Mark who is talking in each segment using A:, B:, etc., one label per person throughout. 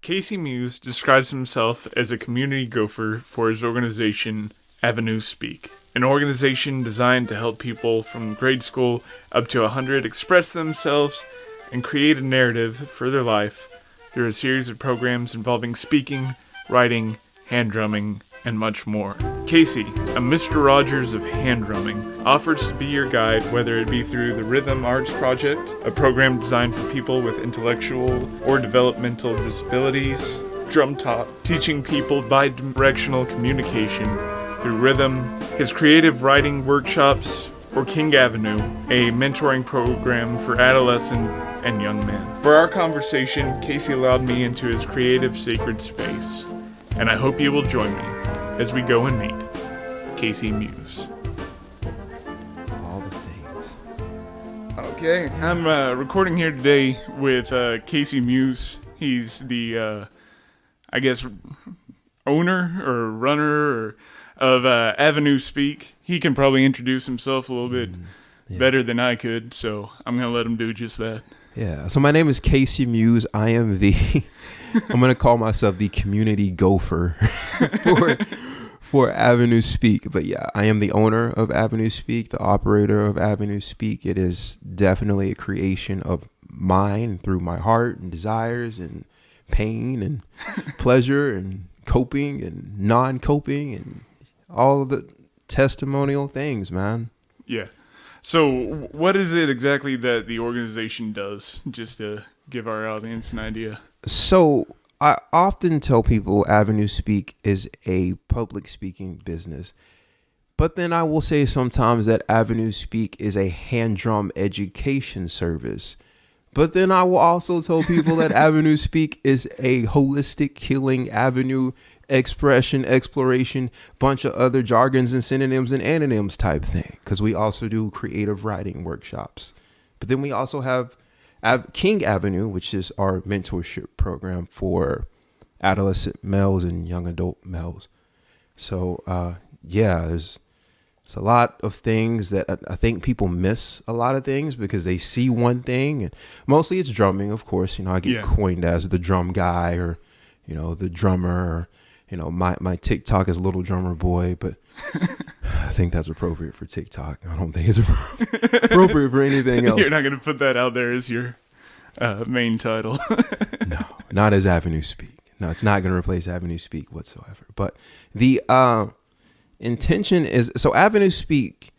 A: Casey Muze describes himself as a community gopher for his organization, Avenue Speak, an organization designed to help people from grade school up to 100 express themselves and create a narrative for their life through a series of programs involving speaking, writing, hand drumming, and much more. Casey, a Mr. Rogers of hand drumming, offers to be your guide, whether it be through the Rythm Arts Project, a program designed for people with intellectual or developmental disabilities, Drum Talk, teaching people bidirectional communication through rhythm, his creative writing workshops, or King Avenue, a mentoring program for adolescent and young men. For our conversation, Casey allowed me into his creative sacred space, and I hope you will join me as we go and meet Casey Muze.
B: All the things.
A: Okay, I'm recording here today with Casey Muze. He's the, owner or runner of Avenue Speak. He can probably introduce himself a little bit better than I could, so I'm going to let him do just that.
B: Yeah, so my name is Casey Muze. I am I'm going to call myself the community gopher for Avenue Speak. But yeah, I am the owner of Avenue Speak, the operator of Avenue Speak. It is definitely a creation of mine through my heart and desires and pain and pleasure and coping and non-coping and all of the testimonial things, man.
A: Yeah. So what is it exactly that the organization does, just to give our audience an idea?
B: So I often tell people Avenue Speak is a public speaking business, but then I will say sometimes that Avenue Speak is a hand drum education service. But then I will also tell people that Avenue Speak is a holistic healing avenue, expression, exploration, bunch of other jargons and synonyms and antonyms type thing. Because we also do creative writing workshops. But then we also have King Avenue, which is our mentorship program for adolescent males and young adult males. So, there's a lot of things that I think people miss a lot of things because they see one thing, and mostly it's drumming, of course. I get coined as the drum guy or, the drummer, or, my TikTok is Little Drummer Boy, but I think that's appropriate for TikTok. I don't think it's appropriate for anything else.
A: You're not going to put that out there as your main title.
B: No, not as Avenue Speak. No, it's not going to replace Avenue Speak whatsoever. But the intention is, so Avenue Speak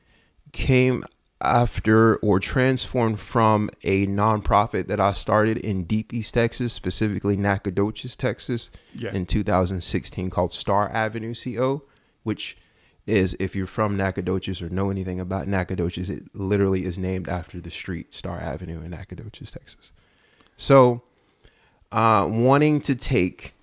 B: came after or transformed from a nonprofit that I started in Deep East Texas, specifically Nacogdoches, Texas, in 2016 called Star Avenue CO, which is, if you're from Nacogdoches or know anything about Nacogdoches, it literally is named after the street Star Avenue in Nacogdoches, Texas. So wanting to take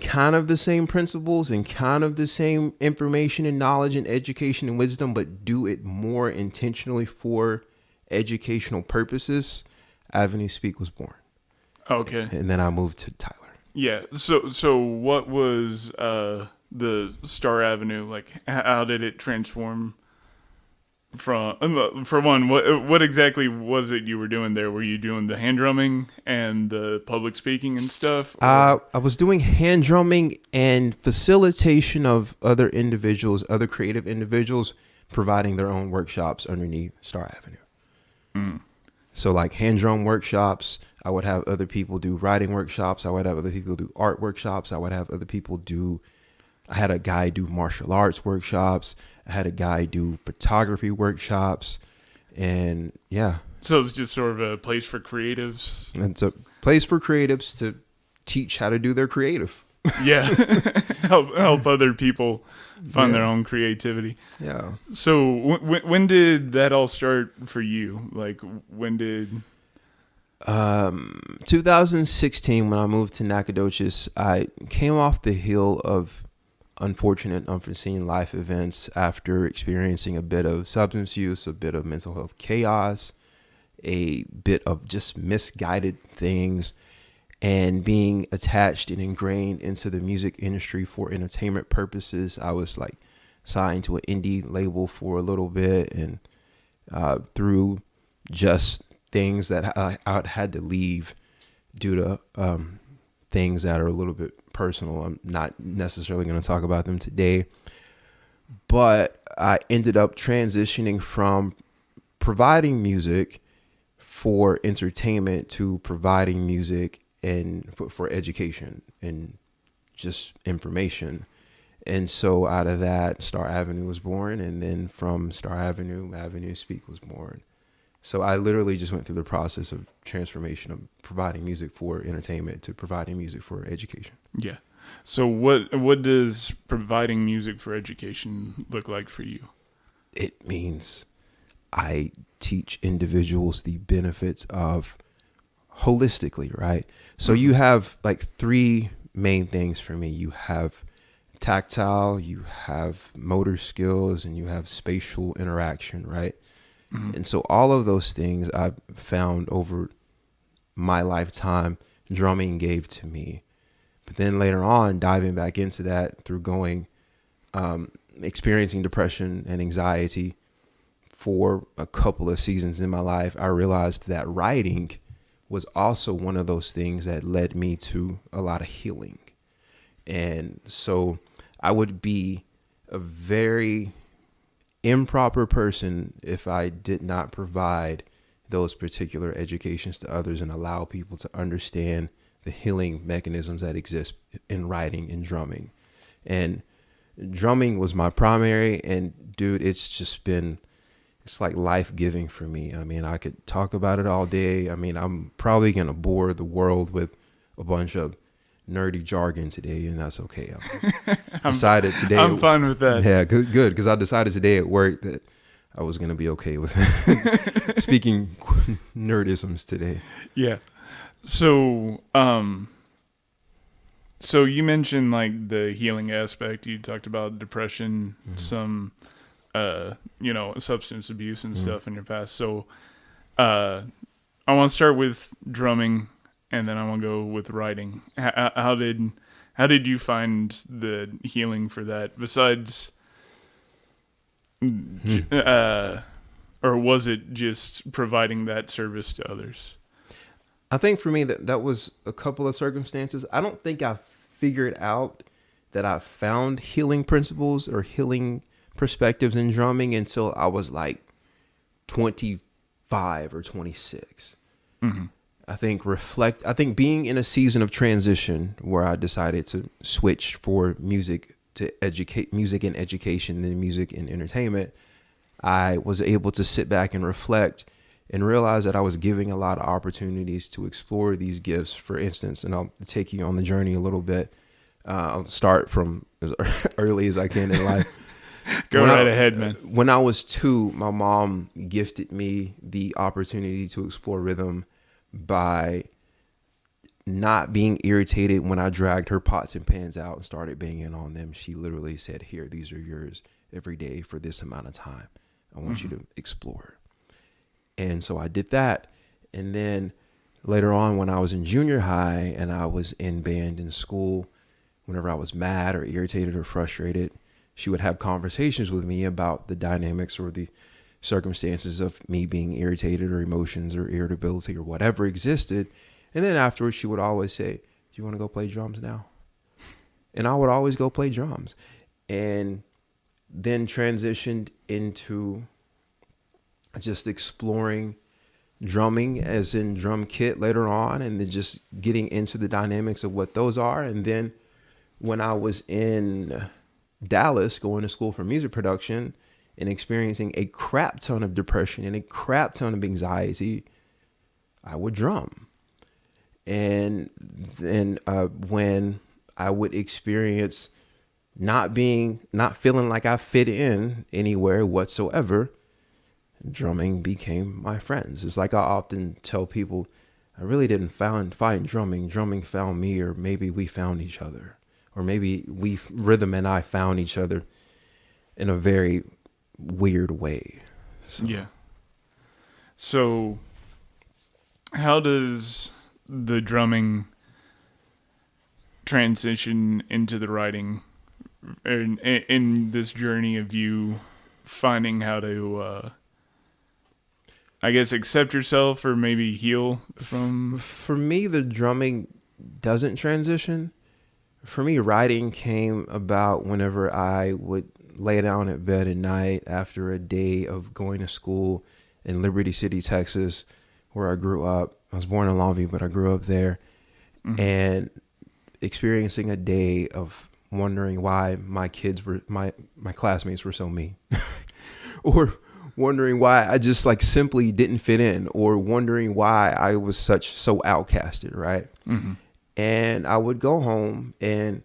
B: kind of the same principles and kind of the same information and knowledge and education and wisdom, but do it more intentionally for educational purposes, Avenue Speak was born.
A: Okay.
B: And then I moved to Tyler.
A: Yeah. So what was the Star Avenue like? How did it transform from? For one, what exactly was it you were doing there? Were you doing the hand drumming and the public speaking and stuff?
B: I was doing hand drumming and facilitation of other individuals, other creative individuals, providing their own workshops underneath Star Avenue. Mm. So like hand drum workshops, I would have other people do writing workshops. I would have other people do art workshops. I would have other people I had a guy do martial arts workshops. I had a guy do photography workshops, and yeah.
A: So it's just sort of a place for creatives.
B: It's a place for creatives to teach how to do their creative.
A: Yeah, help other people find their own creativity.
B: Yeah.
A: So when did that all start for you? Like when did?
B: 2016, when I moved to Nacogdoches, I came off the hill of unfortunate, unforeseen life events after experiencing a bit of substance use, a bit of mental health chaos, a bit of just misguided things, and being attached and ingrained into the music industry for entertainment purposes. I was like signed to an indie label for a little bit, and through just things that I had to leave due to things that are a little bit personal. I'm not necessarily going to talk about them today, but I ended up transitioning from providing music for entertainment to providing music and for education and just information. And so out of that, Star Avenue was born. And then from Star Avenue, Avenue Speak was born. So I literally just went through the process of transformation of providing music for entertainment to providing music for education.
A: Yeah. So what does providing music for education look like for you?
B: It means I teach individuals the benefits of holistically, right? So you have like three main things for me. You have tactile, you have motor skills, and you have spatial interaction, right? And so all of those things I've found over my lifetime drumming gave to me. But then later on, diving back into that through going, experiencing depression and anxiety for a couple of seasons in my life, I realized that writing was also one of those things that led me to a lot of healing. And so I would be a very improper person if I did not provide those particular educations to others and allow people to understand the healing mechanisms that exist in writing and drumming. And drumming was my primary, and dude, it's like life-giving for me. I mean, I could talk about it all day. I mean, I'm probably going to bore the world with a bunch of nerdy jargon today, and that's okay. I decided today.
A: I'm fine with that.
B: Yeah, good. Because I decided today at work that I was going to be okay with speaking nerdisms today.
A: Yeah. So, so you mentioned like the healing aspect. You talked about depression, some, substance abuse and stuff in your past. So, I want to start with drumming, and then I want to go with writing. How did you find the healing for that? Besides, or was it just providing that service to others?
B: I think for me that was a couple of circumstances. I don't think I figured out that I found healing principles or healing perspectives in drumming until I was like 25 or 26. I think being in a season of transition where I decided to switch for music to music and education and music and entertainment, I was able to sit back and reflect and realize that I was giving a lot of opportunities to explore these gifts. For instance, and I'll take you on the journey a little bit. I'll start from as early as I can in life.
A: Go right ahead, man.
B: When I was 2, my mom gifted me the opportunity to explore rhythm by not being irritated when I dragged her pots and pans out and started banging on them. She literally said, "Here, these are yours every day for this amount of time. I want you to explore." And so I did that. And then later on, when I was in junior high and I was in band in school, whenever I was mad or irritated or frustrated, she would have conversations with me about the dynamics or the circumstances of me being irritated or emotions or irritability or whatever existed. And then afterwards, she would always say, "Do you want to go play drums now?" And I would always go play drums. And then transitioned into just exploring drumming as in drum kit later on, and then just getting into the dynamics of what those are. And then when I was in Dallas going to school for music production and experiencing a crap ton of depression and a crap ton of anxiety, I would drum. And then when I would experience not feeling like I fit in anywhere whatsoever, drumming became my friends. It's like I often tell people, I really didn't find drumming. Drumming found me, or maybe we found each other, or maybe Rythm and I found each other in a very weird way. So.
A: Yeah. So how does the drumming transition into the writing in this journey of you finding how to I guess accept yourself or maybe heal from?
B: For me, the drumming doesn't transition. For me, writing came about whenever I would lay down at bed at night after a day of going to school in Liberty City, Texas, where I grew up. I was born in Longview, but I grew up there, and experiencing a day of wondering why my classmates were so mean, or wondering why I just like simply didn't fit in, or wondering why I was so outcasted, right? And I would go home and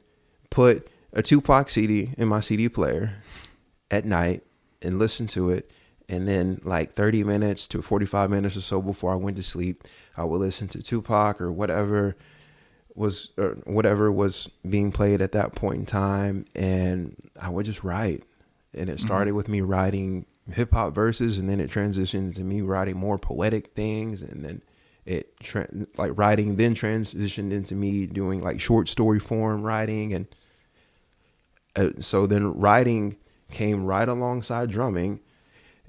B: put a Tupac CD in my CD player at night and listen to it. And then like 30 minutes to 45 minutes or so before I went to sleep, I would listen to Tupac or whatever was being played at that point in time. And I would just write. And it started with me writing hip hop verses, and then it transitioned into me writing more poetic things. And then writing then transitioned into me doing like short story form writing. And so then writing came right alongside drumming.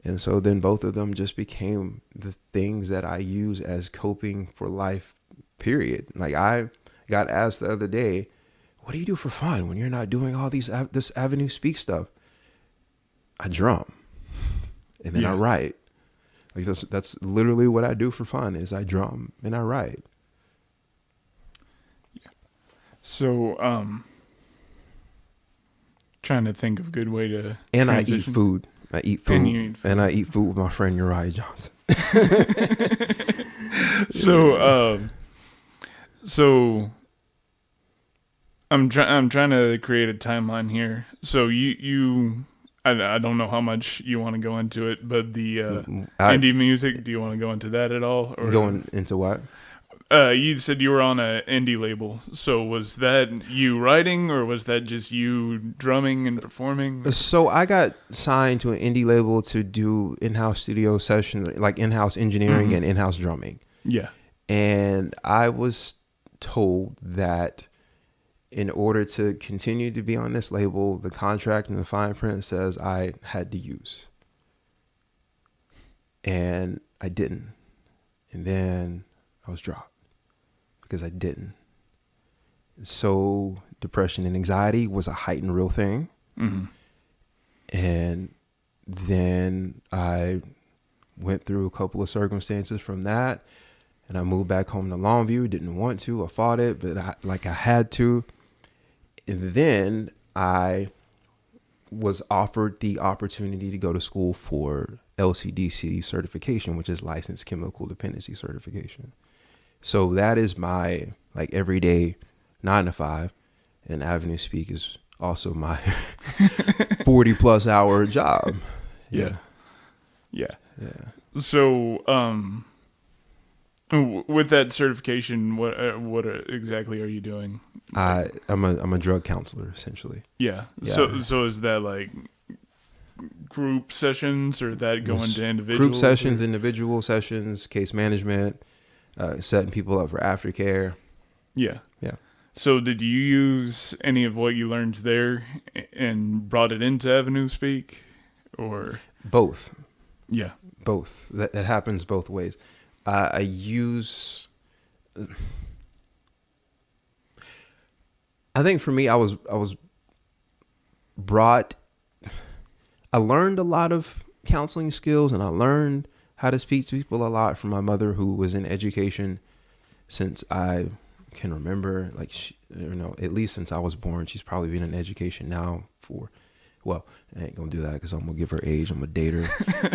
B: And so then both of them just became the things that I use as coping for life, period. Like I got asked the other day, what do you do for fun when you're not doing all this Avenue Speak stuff? I drum, and then I write. Like that's literally what I do for fun is I drum and I write.
A: Yeah. So, trying to think of a good way to
B: And
A: transition.
B: I eat food. I eat food.
A: And you eat food.
B: And I eat food with my friend Uriah Johnson.
A: So I'm trying to create a timeline here. So I don't know how much you want to go into it, but the indie music, do you want to go into that at all? Or
B: going into what?
A: You said you were on an indie label. So was that you writing, or was that just you drumming and performing?
B: So I got signed to an indie label to do in-house studio sessions, like in-house engineering and in-house drumming.
A: Yeah.
B: And I was told that in order to continue to be on this label, the contract and the fine print says I had to use. And I didn't. And then I was dropped because I didn't. So depression and anxiety was a heightened real thing. And then I went through a couple of circumstances from that, and I moved back home to Longview. Didn't want to. I fought it, but I had to. And then I was offered the opportunity to go to school for LCDC certification, which is licensed chemical dependency certification. So that is my like everyday 9 to 5, and Avenue Speak is also my 40 plus hour job.
A: Yeah. So, with that certification, what exactly are you doing?
B: I'm a drug counselor essentially.
A: Yeah. So is that like group sessions, or that going to individual
B: group sessions, individual sessions, case management, setting people up for aftercare.
A: Yeah.
B: Yeah.
A: So did you use any of what you learned there and brought it into Avenue Speak, or
B: both?
A: Yeah.
B: Both. That happens both ways. I use. I think for me, I was brought. I learned a lot of counseling skills, and I learned how to speak to people a lot from my mother, who was in education since I can remember. Like, at least since I was born. She's probably been in education now for. Well, I ain't gonna do that because I'm gonna give her age. I'm gonna date her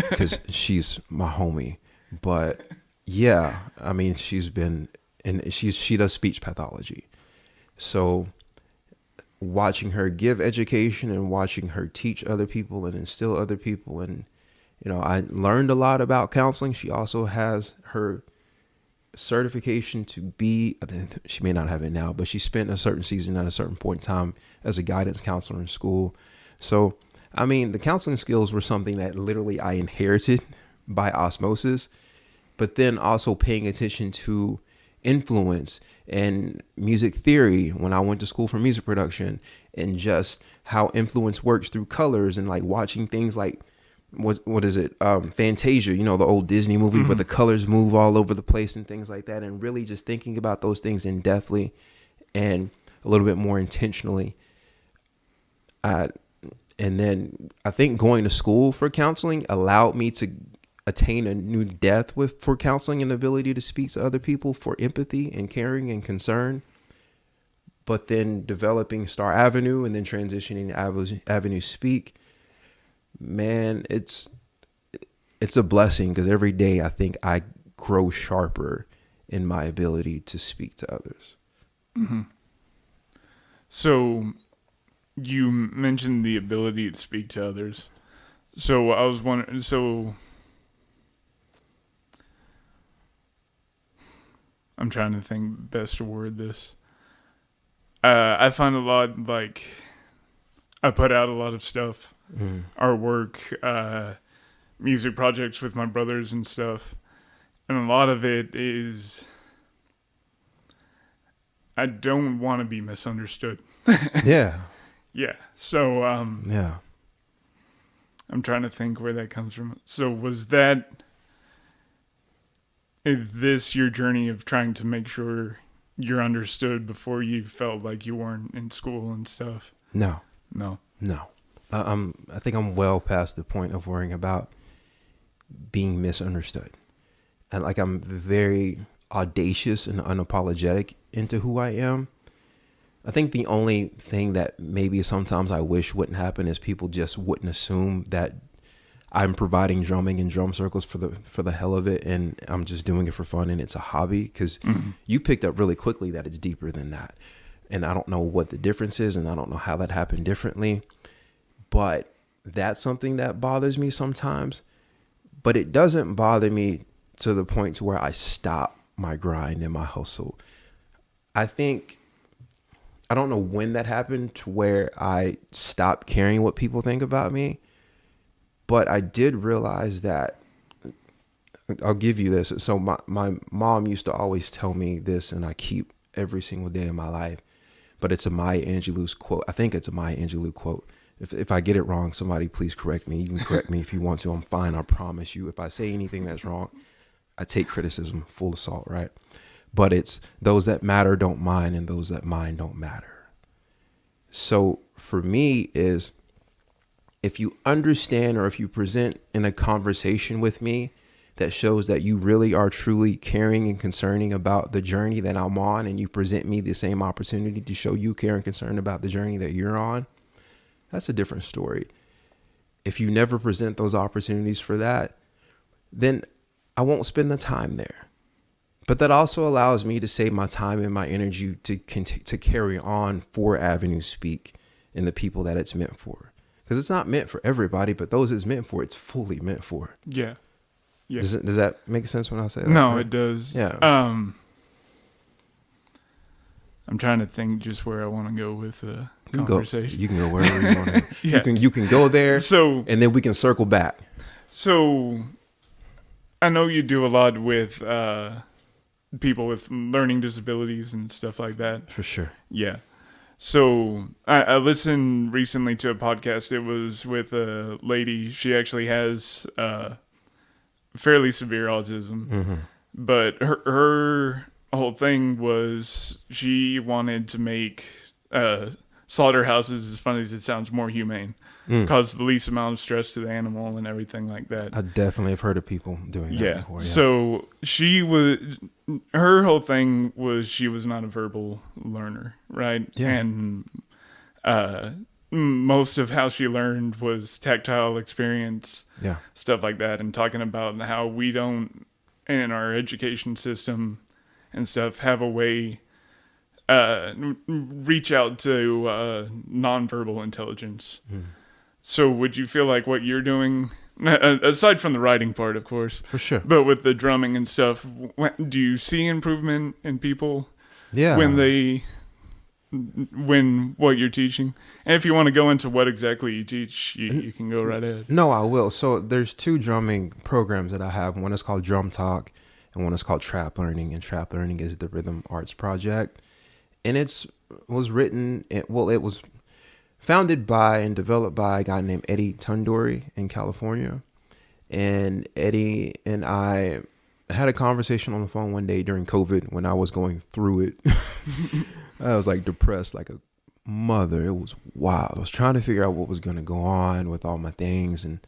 B: because she's my homie. But yeah, I mean, she does speech pathology. So watching her give education and watching her teach other people and instill other people, and I learned a lot about counseling. She also has her certification to be, she may not have it now, but she spent a certain season at a certain point in time as a guidance counselor in school. So, I mean, the counseling skills were something that literally I inherited by osmosis, but then also paying attention to influence and music theory when I went to school for music production, and just how influence works through colors, and like watching things like what is it? Fantasia, you know, the old Disney movie where the colors move all over the place and things like that. And really just thinking about those things in depthly and a little bit more intentionally. And then I think going to school for counseling allowed me to attain a new depth for counseling and the ability to speak to other people for empathy and caring and concern. But then developing Star Avenue and then transitioning to Avenue Speak, man, it's a blessing because every day I think I grow sharper in my ability to speak to others.
A: Mm-hmm. So you mentioned the ability to speak to others. So I was wondering, I'm trying to think best to word this. I find a lot, like, I put out a lot of stuff, artwork, music projects with my brothers and stuff. And a lot of it is, I don't want to be misunderstood.
B: Yeah.
A: Yeah. So,
B: Yeah.
A: I'm trying to think where that comes from. So is this your journey of trying to make sure you're understood before you felt like you weren't in school and stuff?
B: No. I think I'm well past the point of worrying about being misunderstood. And like, I'm very audacious and unapologetic into who I am. I think the only thing that maybe sometimes I wish wouldn't happen is people just wouldn't assume that I'm providing drumming and drum circles for the hell of it, and I'm just doing it for fun and it's a hobby, because you picked up really quickly that it's deeper than that. And I don't know what the difference is, and I don't know how that happened differently, but that's something that bothers me sometimes. But it doesn't bother me to the point to where I stop my grind and my hustle. I don't know when that happened to where I stopped caring what people think about me, but I did realize that, I'll give you this. So my mom used to always tell me this, and I keep every single day of my life, but it's a Maya Angelou's quote. I think it's a Maya Angelou quote. If I get it wrong, somebody please correct me. You can correct me if you want to. I'm fine. I promise you. If I say anything that's wrong, I take criticism full assault, right? But it's those that matter don't mind, and those that mind don't matter. So for me is, if you understand, or if you present in a conversation with me that shows that you really are truly caring and concerning about the journey that I'm on, and you present me the same opportunity to show you care and concern about the journey that you're on, that's a different story. If you never present those opportunities for that, then I won't spend the time there. But that also allows me to save my time and my energy to carry on for Avenue Speak and the people that it's meant for. Because it's not meant for everybody, but those it's meant for, it's fully meant for.
A: Yeah. Yeah.
B: Does that make sense when I say that?
A: No,
B: right?
A: It does.
B: Yeah.
A: I'm trying to think just where I want to go with the conversation.
B: You can go wherever you want.
A: Yeah.
B: You can go there.
A: So,
B: and then we can circle back.
A: So, I know you do a lot with people with learning disabilities and stuff like that.
B: For sure.
A: Yeah. So I listened recently to a podcast. It was with a lady. She actually has fairly severe autism, but her whole thing was she wanted to make slaughterhouses, as funny as it sounds, more humane, cause the least amount of stress to the animal and everything like that.
B: I definitely have heard of people doing that before. Yeah. So
A: her whole thing was she was not a verbal learner, right?
B: Yeah.
A: And most of how she learned was tactile experience, stuff like that, and talking about how we don't, in our education system and stuff, have a way reach out to nonverbal intelligence. So would you feel like what you're doing, aside from the writing part, of course,
B: for sure,
A: but with the drumming and stuff, do you see improvement in people when what you're teaching? And if you want to go into what exactly you teach, you can go right ahead.
B: No, I will. So there's 2 drumming programs that I have. One is called Drum Talk, and one is called Trap Learning. And Trap Learning is the Rythm Arts Project. And it was founded by and developed by a guy named Ep8 in California. And Eddie and I had a conversation on the phone one day during COVID when I was going through it. I was like depressed like a mother. It was wild. I was trying to figure out what was going to go on with all my things and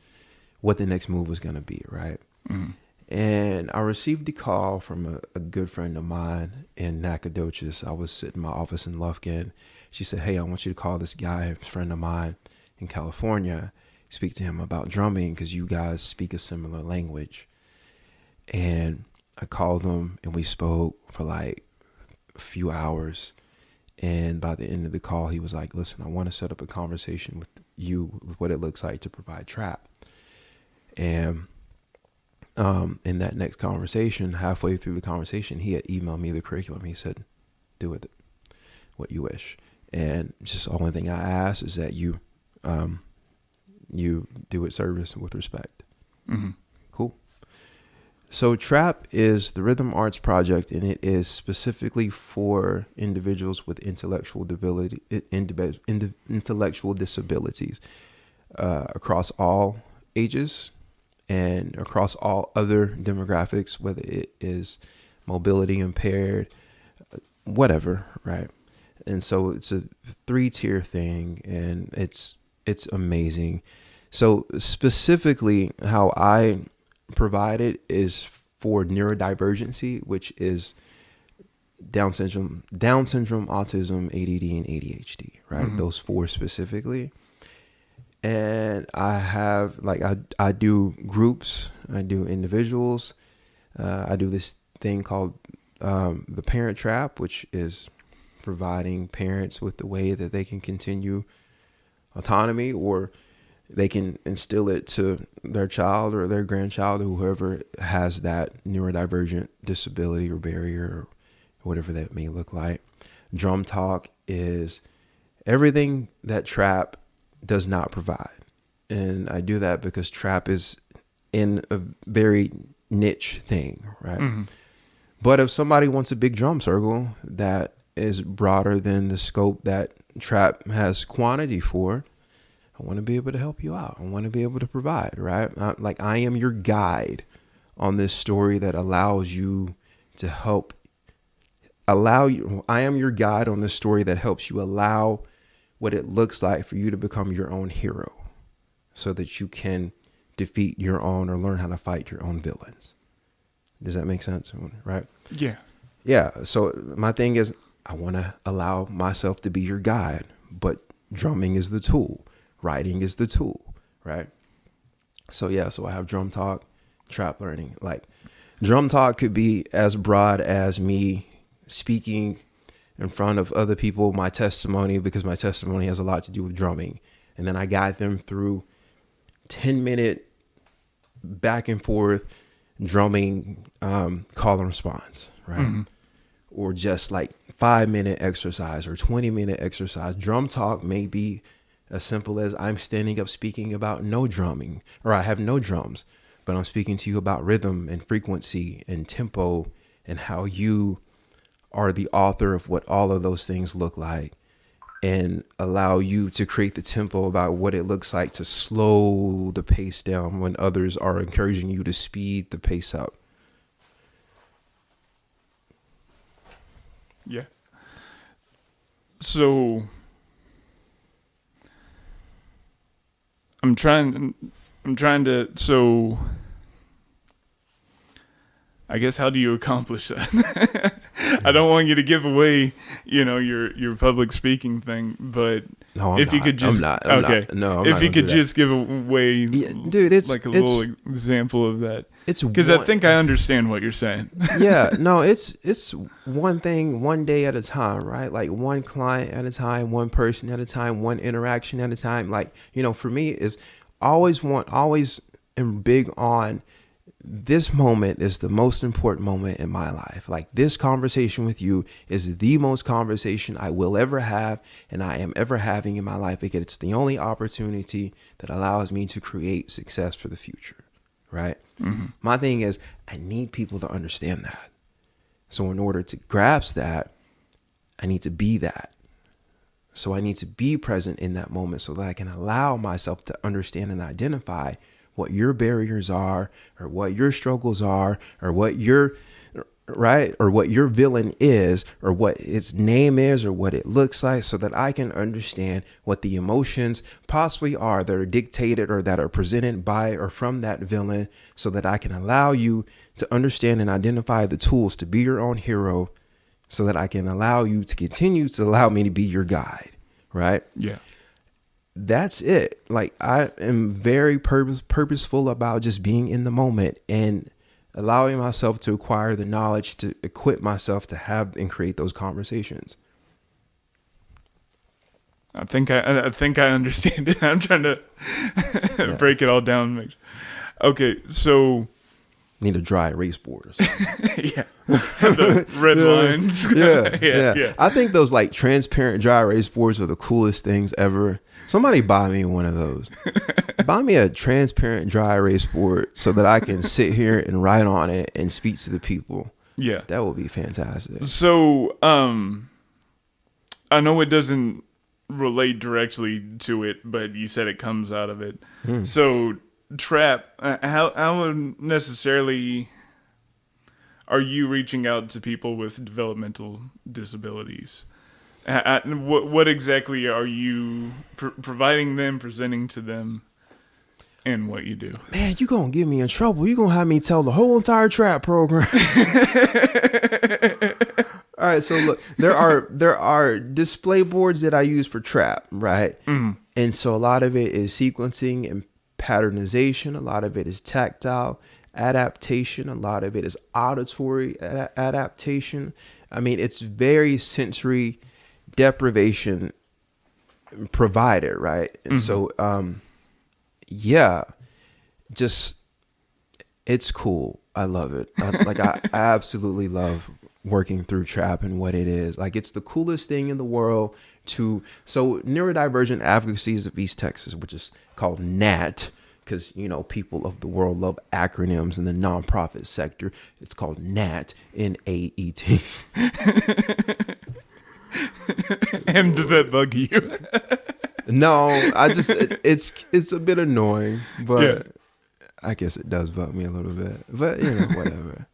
B: what the next move was going to be, right?
A: Mm-hmm.
B: And I received a call from a good friend of mine in Nacogdoches. I was sitting in my office in Lufkin. She said, hey, I want you to call this guy, a friend of mine in California, speak to him about drumming because you guys speak a similar language. And I called him and we spoke for like a few hours. And by the end of the call, he was like, listen, I want to set up a conversation with you with what it looks like to provide trap. And in that next conversation, halfway through the conversation, he had emailed me the curriculum. He said, do with it what you wish. And just the only thing I ask is that you do it service with respect.
A: Mm-hmm.
B: Cool. So trap is the Rythm Arts Project, and it is specifically for individuals with intellectual disabilities across all ages and across all other demographics, whether it is mobility impaired, whatever, right? And so it's a 3-tier thing, and it's amazing. So specifically how I provide it is for neurodivergency, which is Down syndrome, autism, ADD, and ADHD, right?
A: Mm-hmm.
B: Those 4 specifically. And I have I do groups, I do individuals, I do this thing called the Parent Trap, which is providing parents with the way that they can continue autonomy, or they can instill it to their child or their grandchild or whoever has that neurodivergent disability or barrier or whatever that may look like. Drum Talk is everything that trap does not provide. And I do that because trap is in a very niche thing, right?
A: Mm-hmm.
B: But if somebody wants a big drum circle that is broader than the scope that trap has quantity for, I want to be able to help you out. I want to be able to provide, right? I am your guide on this story that allows you to help I am your guide on this story that helps you allow what it looks like for you to become your own hero so that you can defeat your own or learn how to fight your own villains. Does that make sense? Right?
A: Yeah.
B: Yeah. So my thing is, I want to allow myself to be your guide, but drumming is the tool. Writing is the tool, right? So yeah, so I have Drum Talk, trap learning. Like Drum Talk could be as broad as me speaking in front of other people, my testimony, because my testimony has a lot to do with drumming. And then I guide them through 10-minute back and forth drumming call and response, right?
A: Mm-hmm.
B: Or just like 5-minute exercise or 20-minute exercise. Drum Talk may be as simple as I'm standing up speaking about no drumming, or I have no drums, but I'm speaking to you about rhythm and frequency and tempo and how you are the author of what all of those things look like, and allow you to create the tempo about what it looks like to slow the pace down when others are encouraging you to speed the pace up.
A: Yeah. So I'm trying to, so I guess how do you accomplish that? I don't want you to give away, your public speaking thing, but
B: No,
A: if you could just, if you could just give away,
B: yeah, dude, it's
A: like a little example of that.
B: It's
A: because I think I understand what you're saying.
B: Yeah, no, it's one thing, one day at a time, right? Like one client at a time, one person at a time, one interaction at a time. Like, for me is always am big on this moment is the most important moment in my life. Like this conversation with you is the most conversation I will ever have and I am ever having in my life, because it's the only opportunity that allows me to create success for the future. Right? Mm-hmm. My thing is I need people to understand that. So in order to grasp that, I need to be that. So I need to be present in that moment so that I can allow myself to understand and identify what your barriers are, or what your struggles are, or what your right, or what your villain is, or what its name is, or what it looks like, so that I can understand what the emotions possibly are that are dictated or that are presented by or from that villain, so that I can allow you to understand and identify the tools to be your own hero, so that I can allow you to continue to allow me to be your guide, right?
A: Yeah.
B: That's it. Like, I am very purposeful about just being in the moment and allowing myself to acquire the knowledge to equip myself to have and create those conversations.
A: I think I understand it. I'm trying to break it all down. Okay, so
B: Need a dry erase board or something.
A: yeah, the red lines.
B: Yeah. I think those like transparent dry erase boards are the coolest things ever. Somebody buy me one of those. Buy me a transparent dry erase board so that I can sit here and write on it and speak to the people.
A: Yeah,
B: that would be fantastic.
A: So, I know it doesn't relate directly to it, but you said it comes out of it. So, trap. How necessarily are you reaching out to people with developmental disabilities? What exactly are you providing them, presenting to them, and what you do?
B: Man, you gonna get me in trouble. You gonna have me tell the whole entire trap program. All right, so look, there are display boards that I use for trap, right? And so a lot of it is sequencing and patternization. A lot of it is tactile adaptation. A lot of it is auditory adaptation. I mean, it's very sensory deprivation provided, right? And so just it's cool. I love it. I absolutely love working through trap and what it is. Like, it's the coolest thing in the world so Neurodivergent Advocacies of East Texas, which is called NAT, because, you know, people of the world love acronyms in the nonprofit sector. It's called NAT, N-A-E-T.
A: And did that bug you?
B: No, it's a bit annoying, but I guess it does bug me a little bit. But, you know, whatever.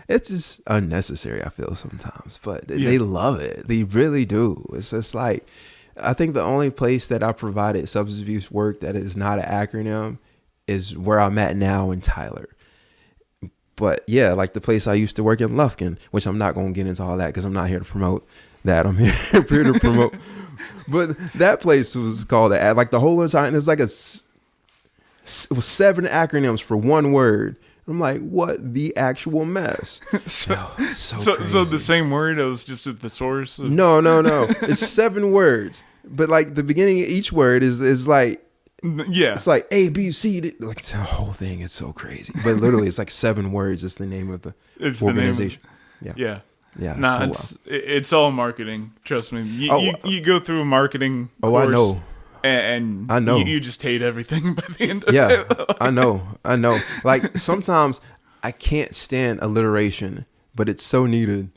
B: It's just unnecessary, I feel sometimes. But they love it. They really do. It's just like, I think the only place that I provided substance abuse work that is not an acronym is where I'm at now in Tyler. But yeah, like the place I used to work in Lufkin, which I'm not going to get into all that because I'm not here to promote that. I'm here to promote. But that place was called like the whole entire, there's like it was 7 acronyms for one word. I'm like, what the actual mess? So
A: the same word, it was just at the source?
B: No. It's 7 words. But like the beginning of each word is like, it's like A, B, C, D. Like the whole thing is so crazy. But literally it's like 7 words. It's the name of the organization.
A: Yeah.
B: Nah,
A: it's all marketing. Trust me. You go through a marketing course.
B: I know.
A: And
B: I know
A: you just hate everything by the end of it.
B: Yeah, I know. Like sometimes I can't stand alliteration, but it's so needed.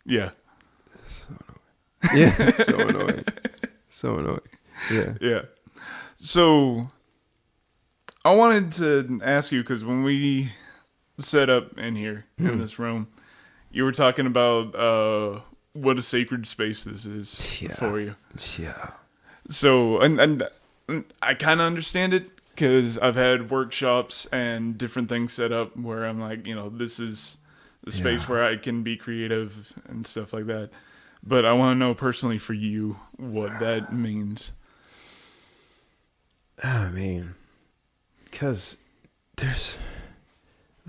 A: Yeah.
B: It's so annoying. So annoying.
A: Yeah. So I wanted to ask you, because when we set up in here in this room, you were talking about what a sacred space this is for you.
B: Yeah.
A: So, and I kind of understand it because I've had workshops and different things set up where I'm like, you know, this is the space where I can be creative and stuff like that. But I want to know personally for you what that means.
B: I mean, because there's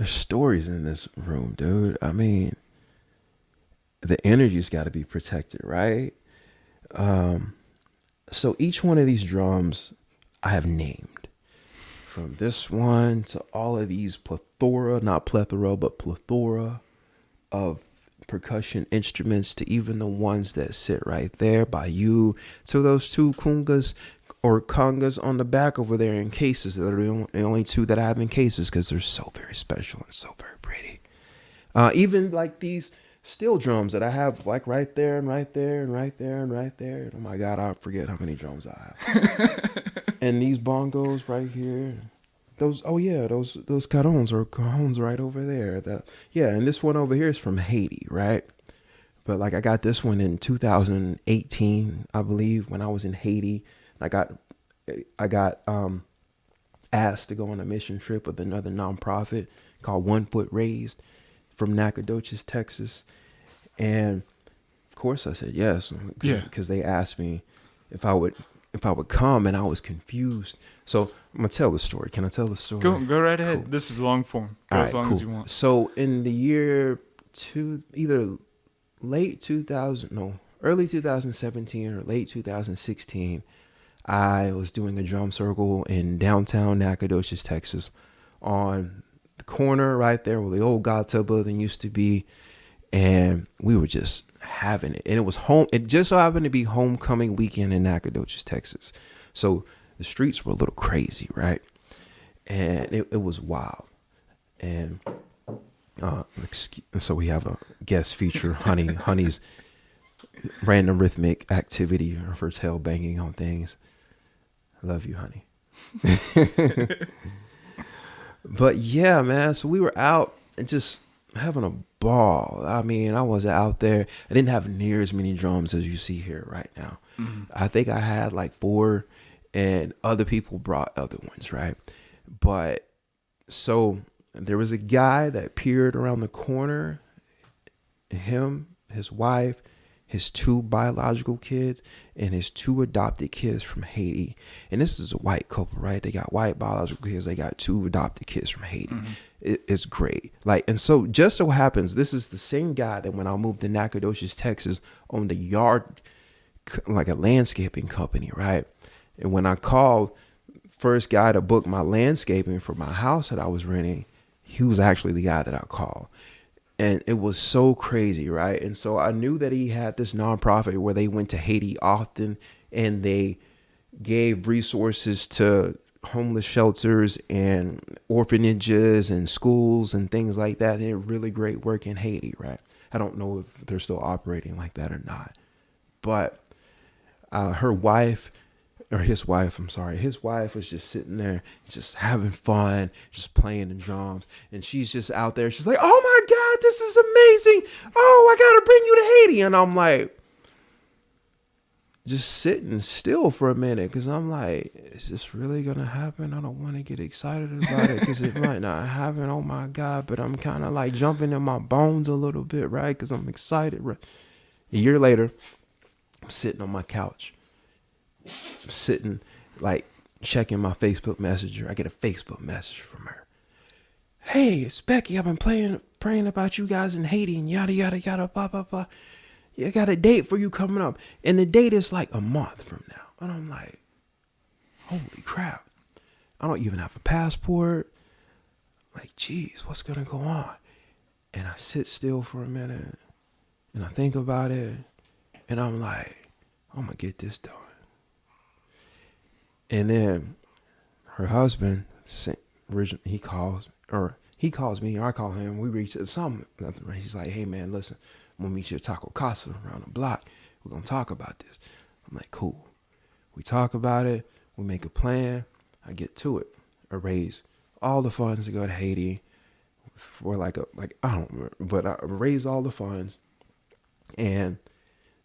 B: stories in this room, dude. I mean, the energy's got to be protected, right? So each one of these drums I have named, from this one to all of these plethora of percussion instruments, to even the ones that sit right there by you, to those 2 congas or congas on the back over there in cases that are the only 2 that I have in cases because they're so very special and so very pretty. Even like these steel drums that I have like right there and right there and right there and right there. Oh my God, I forget how many drums I have. And these bongos right here. those carons or cajones right over there. And this one over here is from Haiti, right? But like I got this one in 2018, I believe, when I was in Haiti. I got asked to go on a mission trip with another nonprofit called One Foot Raised from Nacogdoches, Texas. And of course I said yes, because they asked me if I would come, and I was confused. So I'm gonna tell the story. Can I tell the story?
A: Go right ahead.
B: Cool.
A: This is long form. Go as long as you want.
B: So in the year early 2017 or late 2016, I was doing a drum circle in downtown Nacogdoches, Texas, on the corner right there where the old Godtel building used to be. And we were just having it. And it just so happened to be homecoming weekend in Nacogdoches, Texas. So the streets were a little crazy, right? And it was wild. And so we have a guest feature, Honey's random rhythmic activity, her first hell banging on things. I love you, honey. But yeah, man. So we were out and just having a ball. I mean, I was out there. I didn't have near as many drums as you see here right now. Mm-hmm. I think I had like 4, and other people brought other ones, right? But so there was a guy that peered around the corner. Him, his wife, his 2 biological kids, and his 2 adopted kids from Haiti. And this is a white couple, right? They got white biological kids. They got 2 adopted kids from Haiti. Mm-hmm. It's great. And so just so happens, this is the same guy that when I moved to Nacogdoches, Texas, owned a yard, like a landscaping company, right? And when I called first guy to book my landscaping for my house that I was renting, he was actually the guy that I called. And it was so crazy, right? And so I knew that he had this nonprofit where they went to Haiti often, and they gave resources to homeless shelters and orphanages and schools and things like that. They did really great work in Haiti, right? I don't know if they're still operating like that or not. But his wife was just sitting there, just having fun, just playing the drums. And she's just out there. She's like, oh my God, this is amazing. Oh, I got to bring you to Haiti. And I'm like, just sitting still for a minute, because I'm like, is this really going to happen? I don't want to get excited about it because it might not happen. Oh my God. But I'm kind of like jumping in my bones a little bit, right? Because I'm excited. Right? A year later, I'm sitting on my couch. Sitting, like, checking my Facebook Messenger. I get a Facebook message from her. Hey, it's Becky. I've been praying about you guys in Haiti and yada, yada, yada, blah, blah, blah. I got a date for you coming up. And the date is like a month from now. And I'm like, holy crap. I don't even have a passport. Like, geez, what's going to go on? And I sit still for a minute and I think about it. And I'm like, I'm going to get this done. And then her husband, he calls me, or I call him. We reach something. He's like, hey, man, listen, I'm going to meet you at Taco Casa around the block. We're going to talk about this. I'm like, cool. We talk about it. We make a plan. I get to it. I raise all the funds to go to Haiti for I don't remember, but I raised all the funds. And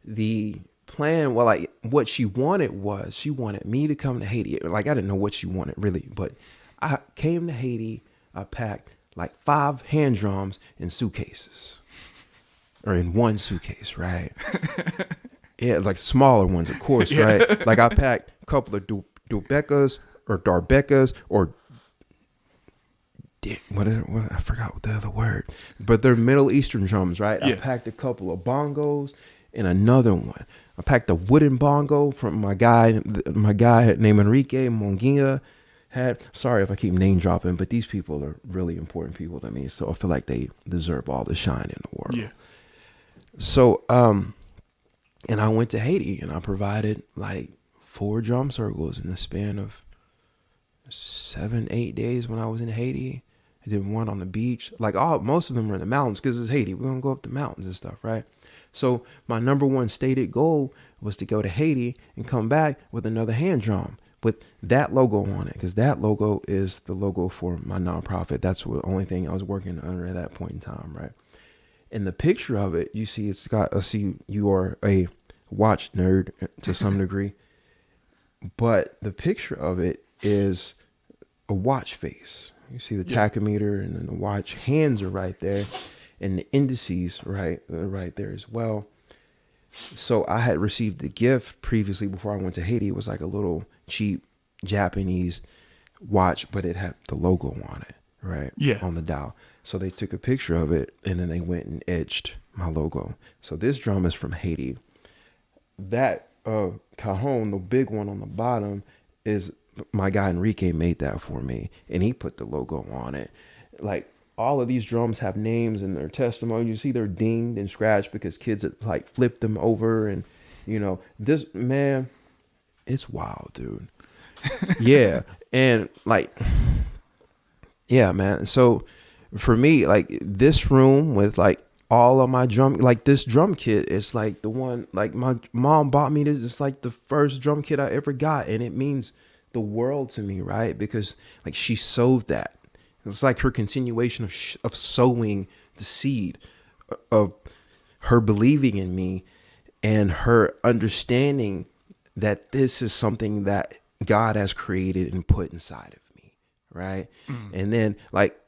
B: the plan, what she wanted was, she wanted me to come to Haiti. Like, I didn't know what she wanted really, but I came to Haiti. I packed like 5 hand drums in suitcases, or in one suitcase, right? Yeah, like smaller ones, of course, yeah. Right? Like I packed a couple of Dubecas or Darbecas or whatever, I forgot what the other word, but they're Middle Eastern drums, right? Yeah. I packed a couple of bongos and another one. I packed a wooden bongo from my guy named Enrique Monguia. Sorry if I keep name dropping, but these people are really important people to me, so I feel like they deserve all the shine in the world. Yeah. So, and I went to Haiti and I provided like 4 drum circles in the span of 7-8 days when I was in Haiti. I did one on the beach. Like most of them were in the mountains because it's Haiti. We're gonna go up the mountains and stuff, right? So my number one stated goal was to go to Haiti and come back with another hand drum, with that logo on it, because that logo is the logo for my nonprofit. That's the only thing I was working under at that point in time, right? In the picture of it, you see it's got, I see you are a watch nerd to some degree, but the picture of it is a watch face. You see the tachometer and then the watch hands are right there, and the indices right there as well. So I had received a gift previously before I went to Haiti. It was like a little cheap Japanese watch, but it had the logo on it, right?
A: Yeah.
B: On the dial. So they took a picture of it and then they went and etched my logo. So this drum is from Haiti. That cajon, the big one on the bottom, is my guy Enrique made that for me, and he put the logo on it. Like, all of these drums have names in their testimony. You see they're dinged and scratched because kids had like flipped them over, and you know, this, man, it's wild, dude. Yeah. And like, yeah, man. So for me, like, this room with like all of my drum, like this drum kit is like the one, like my mom bought me this. It's like the first drum kit I ever got, and it means the world to me, right? Because like she sewed that. It's like her continuation of sowing the seed of her believing in me and her understanding that this is something that God has created and put inside of me, right? And then, like,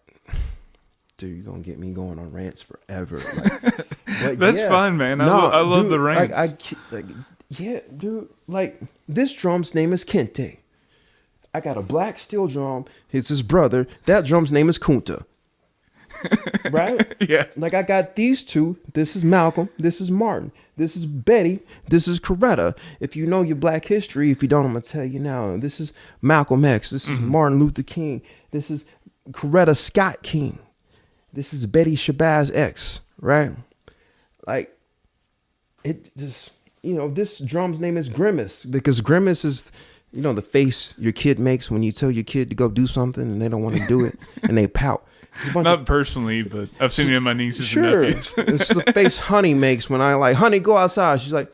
B: dude, you're gonna get me going on rants forever. Like, but
A: That's fine, man. I love the rants.
B: Yeah, dude. Like, this drum's name is Kente. I got a black steel drum. It's his brother. That drum's name is Kunta. Right?
A: Yeah.
B: Like, I got these two. This is Malcolm. This is Martin. This is Betty. This is Coretta. If you know your black history, if you don't, I'm going to tell you now. This is Malcolm X. This is Martin Luther King. This is Coretta Scott King. This is Betty Shabazz X. Right? Like, it just, you know, this drum's name is Grimace, because Grimace is, you know, the face your kid makes when you tell your kid to go do something and they don't want to do it and they pout.
A: Not personally, but I've seen it in my nieces and nephews.
B: It's the face Honey makes when I like, Honey, go outside. She's like,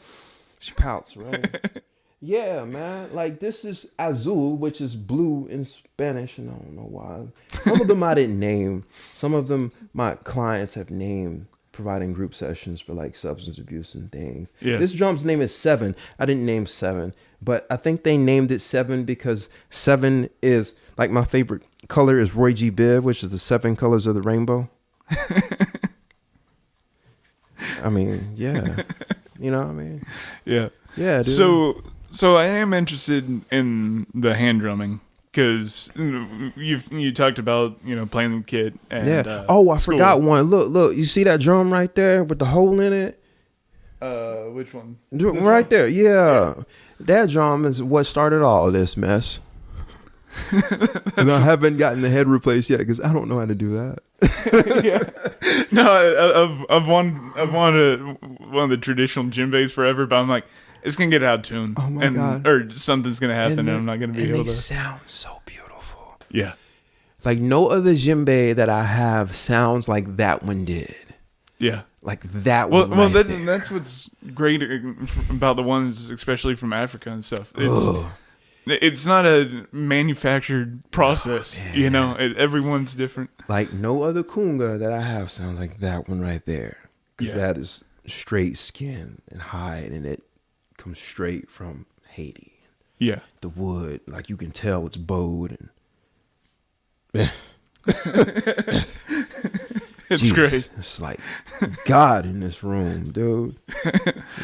B: she pouts, right? Yeah, man. Like, this is Azul, which is blue in Spanish, and I don't know why. Some of them I didn't name. Some of them my clients have named, providing group sessions for like substance abuse and things.
A: Yeah.
B: This drum's name is Seven. I didn't name Seven, but I think they named it Seven because seven is like, my favorite color is Roy G. Biv, which is the 7 colors of the rainbow. I mean, yeah. You know what I mean?
A: Yeah.
B: Yeah, dude.
A: So I am interested in the hand drumming, because you talked about, you know, playing the kit. And,
B: yeah. I forgot one. Look. You see that drum right there with the hole in it?
A: Which one?
B: Right there. Yeah. That drum is what started all this mess. And I haven't gotten the head replaced yet because I don't know how to do that.
A: Yeah. No, I've wanted one of the traditional djembes forever, but I'm like, it's gonna get out of tune.
B: Oh my God.
A: Or something's gonna happen, and I'm not gonna be able to.
B: They sound so beautiful.
A: Yeah.
B: Like, no other djembe that I have sounds like that one did.
A: Yeah.
B: Like that one.
A: Well, that's what's great about the ones, especially from Africa and stuff. It's not a manufactured process, you know. Everyone's different.
B: Like, no other kunga that I have sounds like that one right there, because that is straight skin and hide, and it comes straight from Haiti.
A: Yeah,
B: the wood, like, you can tell it's bowed, and
A: it's
B: Jesus,
A: great.
B: It's like God in this room, dude.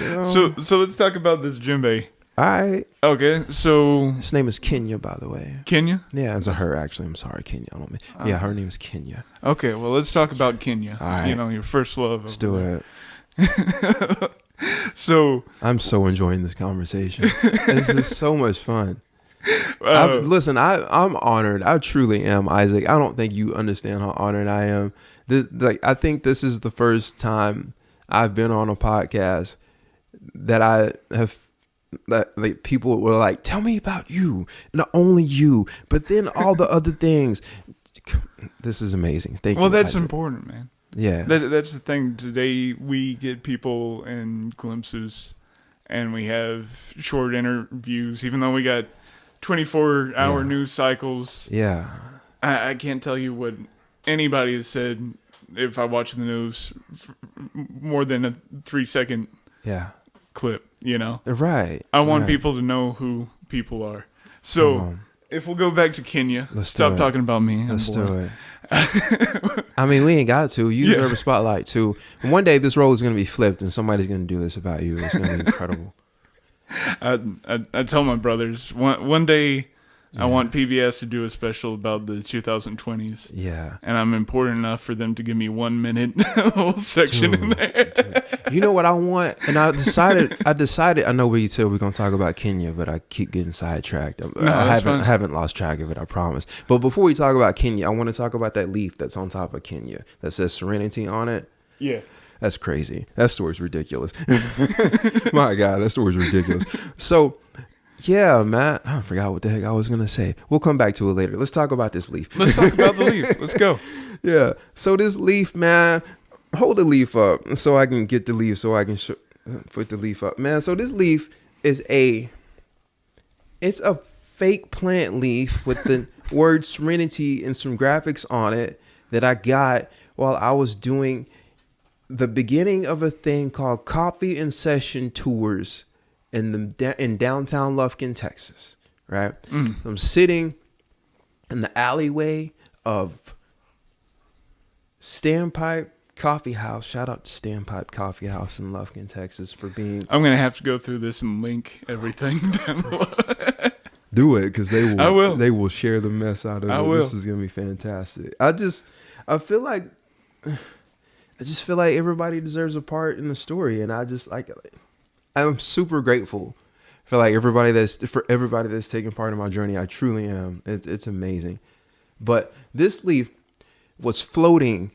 B: You know?
A: So let's talk about this djembe.
B: All right.
A: Okay, so
B: His name is Kenya, by the way.
A: Kenya?
B: Yeah, it's a her, actually. I'm sorry, Kenya. I don't mean. Yeah, her name is Kenya.
A: Okay, well, let's talk about Kenya.
B: All right.
A: You know, your first love.
B: Let's do it.
A: So
B: I'm so enjoying this conversation. This is so much fun. Listen, I'm honored. I truly am, Isaac. I don't think you understand how honored I am. I think this is the first time I've been on a podcast that I have, that like, people were like, tell me about you, not only you, but then all the other things. This is amazing. Thank you.
A: Well, that's
B: Isaac.
A: important, man.
B: Yeah.
A: That's the thing. Today we get people in glimpses, and we have short interviews, even though we got 24-hour
B: Yeah.
A: news cycles.
B: Yeah.
A: I can't tell you what anybody has said if I watch the news more than a 3-second
B: Yeah.
A: clip,
B: Right.
A: I want
B: right.
A: people to know who people are.
B: Come
A: So
B: on.
A: if we'll go back to Kenya,
B: Let's do
A: stop
B: it.
A: talking about me.
B: Let's do it. I mean, we ain't got to. You deserve a spotlight too. And one day this role is going to be flipped, and somebody's going to do this about you. It's going to be incredible.
A: I tell my brothers one day I want PBS to do a special about the 2020s.
B: Yeah.
A: And I'm important enough for them to give me 1 minute whole section in there.
B: Dude. You know what I want? And I decided, I know we said we're going to talk about Kenya, but I keep getting sidetracked. I haven't lost track of it, I promise. But before we talk about Kenya, I want to talk about that leaf that's on top of Kenya that says Serenity on it.
A: Yeah.
B: That's crazy. That story's ridiculous. My God, that story's ridiculous. So, yeah, Matt, I forgot what the heck I was going to say. We'll come back to it later. Let's talk about this leaf.
A: Let's talk about the leaf. Let's go.
B: Yeah. So this leaf, man, hold the leaf up so I can get the leaf so I can put the leaf up. Man, so this leaf is it's a fake plant leaf with the word Serenity and some graphics on it that I got while I was doing the beginning of a thing called Coffee and Session Tours in downtown Lufkin, Texas, right? I'm sitting in the alleyway of Standpipe Coffee House. Shout out to Standpipe Coffee House in Lufkin, Texas for being...
A: I'm going to have to go through this and link everything down below.
B: Do it, because
A: I will.
B: They will share the mess out of
A: I
B: it.
A: will.
B: This is going to be fantastic. I feel like everybody deserves a part in the story, and I'm super grateful for everybody that's taking part in my journey. I truly am. It's amazing. But this leaf was floating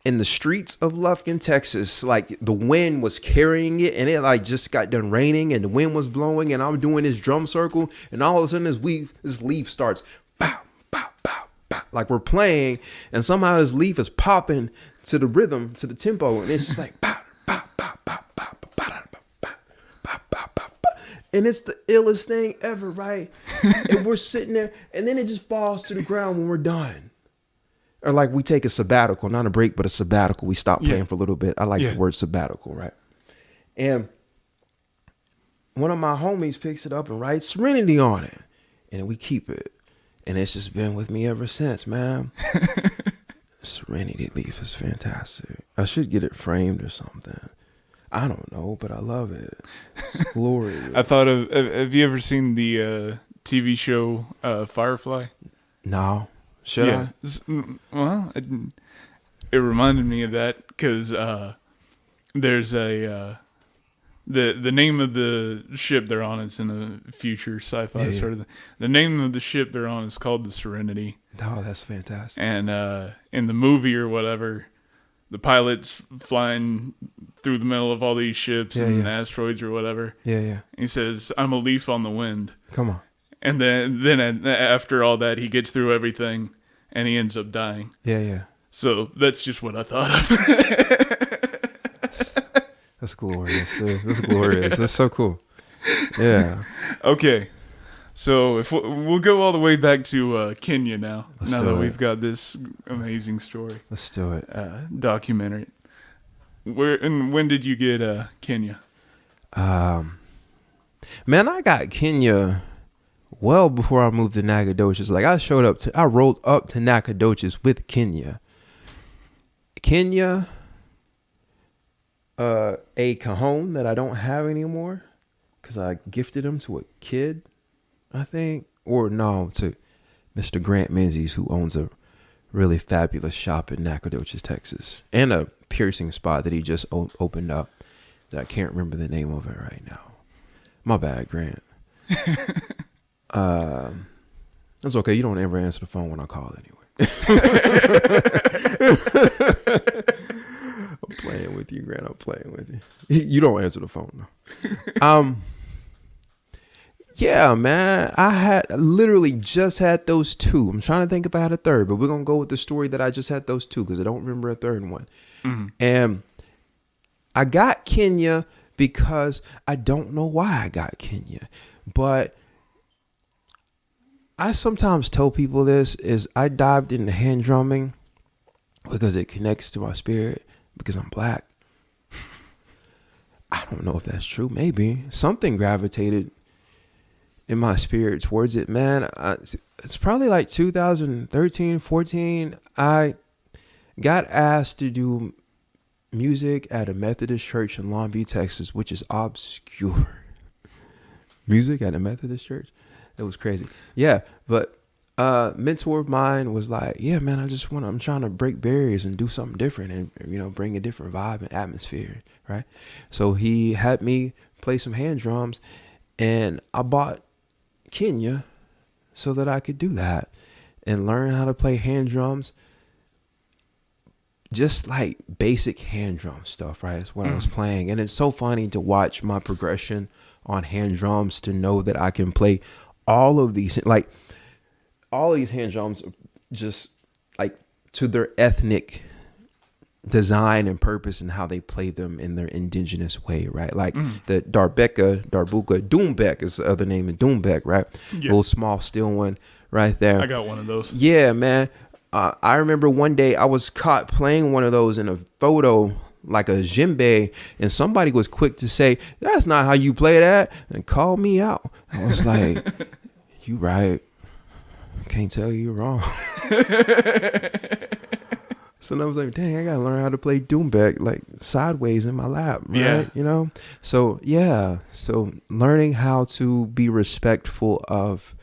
B: in the streets of Lufkin, Texas. Like the wind was carrying it, and it just got done raining, and the wind was blowing, and I'm doing this drum circle, and all of a sudden this leaf starts pow, pow, pow, pow, like we're playing, and somehow this leaf is popping to the rhythm, to the tempo, and it's just like pow, pow, pow, pow, pow, pow, pow, pow, pow, pow, pow, pow. And it's the illest thing ever, right? And we're sitting there, and then it just falls to the ground when we're done. Or like we take a sabbatical, not a break, but a sabbatical. We stop playing for a little bit. I like the word sabbatical, right? And one of my homies picks it up and writes Serenity on it. And we keep it. And it's just been with me ever since, man. Serenity leaf is fantastic. I should get it framed or something. I don't know, but I love it. It's glorious.
A: I thought of, have you ever seen the TV show Firefly?
B: No. Should I?
A: Well, it reminded me of that because there's the name of the ship they're on is in a future sci-fi sort of thing. The name of the ship they're on is called the Serenity.
B: Oh, that's fantastic.
A: And in the movie or whatever, the pilot's flying through the middle of all these ships and asteroids or whatever.
B: Yeah.
A: He says, "I'm a leaf on the wind."
B: Come on.
A: And then after all that, he gets through everything, and he ends up dying.
B: Yeah.
A: So that's just what I thought of.
B: That's glorious, dude. That's glorious. That's so cool. Yeah.
A: Okay. So if we'll go all the way back to Kenya now.
B: Let's
A: now
B: do
A: that
B: it.
A: we've got this amazing story.
B: Let's do it.
A: Documentary. Where and when did you get Kenya?
B: Man, I got Kenya well before I moved to Nacogdoches. Like I rolled up to Nacogdoches with Kenya. A cajon that I don't have anymore because I gifted him to a kid, I think. Or no, to Mr. Grant Menzies, who owns a really fabulous shop in Nacogdoches, Texas. And a piercing spot that he just opened up that I can't remember the name of it right now. My bad, Grant. It's okay. You don't ever answer the phone when I call anyway. I'm playing with you, Grant. I'm playing with you. You don't answer the phone though. Yeah, man. I had literally just had those two. I'm trying to think if I had a third, but we're gonna go with the story that I just had those two because I don't remember a third one. Mm-hmm. And I got Kenya because I don't know why I got Kenya, but I sometimes tell people this is I dived into hand drumming because it connects to my spirit because I'm black. I don't know if that's true. Maybe something gravitated in my spirit towards it, man. It's probably like 2013, 14. I got asked to do music at a Methodist church in Longview, Texas, which is obscure. Music at a Methodist church? It was crazy. Yeah, but mentor of mine was like, yeah, man, I'm trying to break barriers and do something different and, you know, bring a different vibe and atmosphere, right? So he had me play some hand drums, and I bought Kenya so that I could do that and learn how to play hand drums. Just like basic hand drum stuff, right? That's what I was playing. And it's so funny to watch my progression on hand drums, to know that I can play all of these hand drums just like to their ethnic design and purpose and how they play them in their indigenous way, right? Like the Darbuka, Doombek is the other name of Doombek, right? Yeah. Little small steel one right there.
A: I got one of those.
B: Yeah, man. I remember one day I was caught playing one of those in a photo, like a djembe, and somebody was quick to say, "That's not how you play that," and call me out. I was like, "You right. Can't tell you you're wrong." So I was like, dang, I gotta learn how to play Doombek like sideways in my lap, right?
A: Yeah.
B: You know? So yeah. So learning how to be respectful of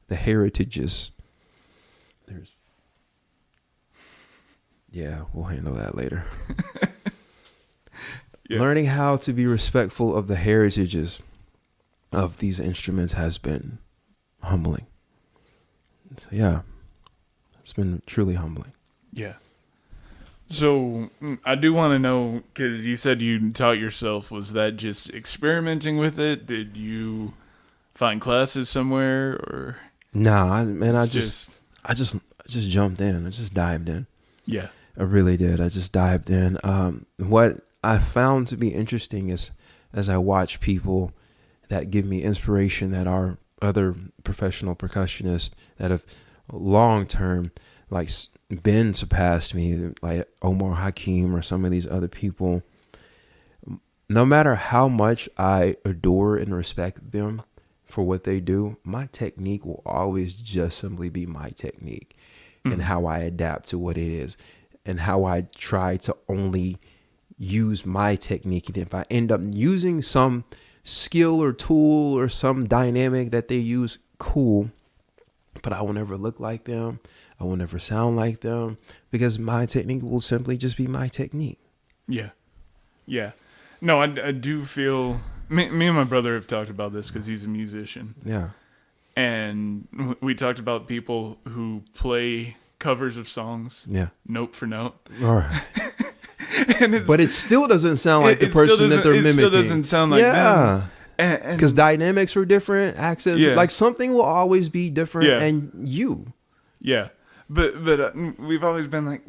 B: the heritages. Yeah, we'll handle that later. Yeah. Learning how to be respectful of the heritages of these instruments has been humbling. So yeah, it's been truly humbling.
A: Yeah. So I do want to know, because you said you taught yourself. Was that just experimenting with it? Did you find classes somewhere, or?
B: Nah, I just jumped in. I just dived in.
A: Yeah.
B: I really did. I just dived in. What I found to be interesting is, as I watch people that give me inspiration, that are other professional percussionists that have long term like been surpassed me, like Omar Hakim or some of these other people, no matter how much I adore and respect them for what they do, my technique will always just simply be my technique and how I adapt to what it is and how I try to only use my technique. And if I end up using some skill or tool or some dynamic that they use, cool, but I will never look like them. I will never sound like them, because my technique will simply just be my technique.
A: Yeah. Yeah. No, I do feel, me and my brother have talked about this because he's a musician.
B: Yeah.
A: And we talked about people who play covers of songs, note for note.
B: All right. But it still doesn't sound like the person that they're mimicking. It still doesn't
A: sound like them.
B: Because dynamics are different, accents, like something will always be different, and you.
A: Yeah. But we've always been like,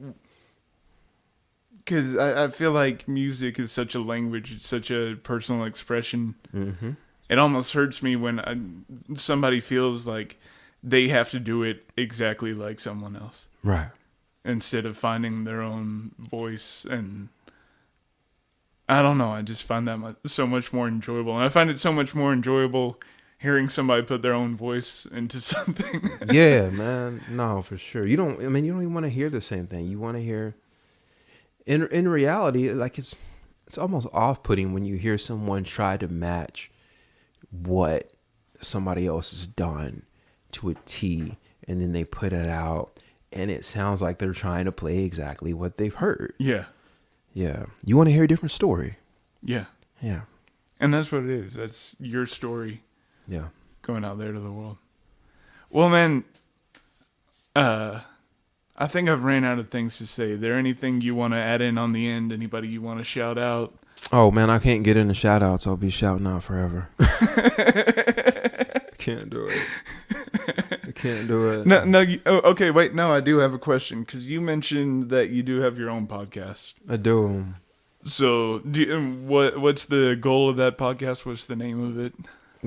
A: because I feel like music is such a language, it's such a personal expression. Mm-hmm. It almost hurts me when somebody feels like they have to do it exactly like someone else.
B: Right.
A: Instead of finding their own voice. And I don't know, I just find that so much more enjoyable. And I find it so much more enjoyable hearing somebody put their own voice into something.
B: Yeah, man. No, for sure. You don't even want to hear the same thing. You want to hear, in reality, like it's almost off-putting when you hear someone try to match what somebody else has done to a T, and then they put it out and it sounds like they're trying to play exactly what they've heard.
A: Yeah.
B: Yeah. You want to hear a different story.
A: Yeah.
B: Yeah.
A: And that's what it is. That's your story.
B: Yeah.
A: Going out there to the world. Well, man, I think I've ran out of things to say. Is there anything you want to add in on the end? Anybody you want to shout out?
B: Oh, man, I can't get into shout outs. I'll be shouting out forever. I can't do it. I can't do it.
A: No. Okay, wait. No, I do have a question, because you mentioned that you do have your own podcast.
B: I do.
A: So, what's the goal of that podcast? What's the name of it?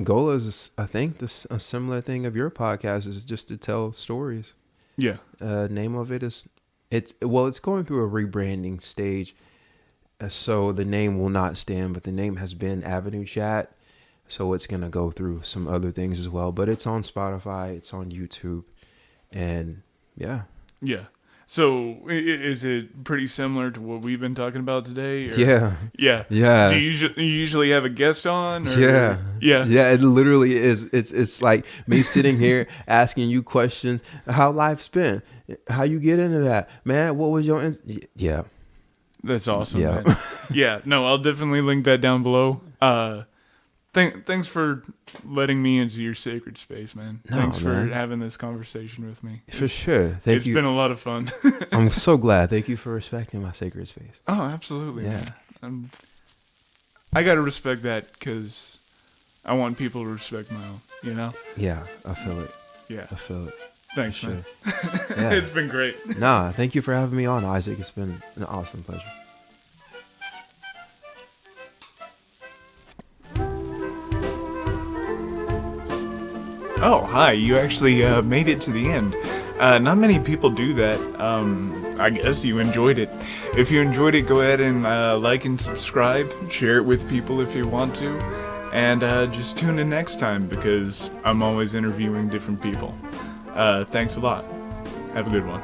B: goal is, I think, a similar thing of your podcast is just to tell stories.
A: Yeah.
B: Name of it is, it's going through a rebranding stage. So the name will not stand, but the name has been Avenue Chat. So it's going to go through some other things as well. But it's on Spotify, it's on YouTube, and yeah.
A: Yeah. So is it pretty similar to what we've been talking about today? Or?
B: Yeah.
A: Yeah.
B: Yeah.
A: Do you usually have a guest on? Or?
B: Yeah.
A: Yeah.
B: Yeah, it literally is. It's like me sitting here asking you questions. How life's been? How you get into that? Man, what was your... Yeah.
A: That's awesome,
B: Yeah.
A: man. Yeah. No, I'll definitely link that down below. Thanks for letting me into your sacred space, man.
B: No,
A: Thanks for
B: man.
A: having this conversation with me.
B: For sure. Thank you.
A: It's been a lot of fun.
B: I'm so glad. Thank you for respecting my sacred space.
A: Oh, absolutely.
B: Yeah.
A: Man. I got to respect that because I want people to respect my own, you know?
B: Yeah, I feel it.
A: Yeah.
B: I feel it.
A: Thanks,
B: For
A: man.
B: sure. Yeah.
A: It's been great.
B: Nah, thank you for having me on, Isaac. It's been an awesome pleasure.
A: Oh, hi. You actually made it to the end. Not many people do that. I guess you enjoyed it. If you enjoyed it, go ahead and like and subscribe. Share it with people if you want to. And just tune in next time because I'm always interviewing different people. Thanks a lot. Have a good one.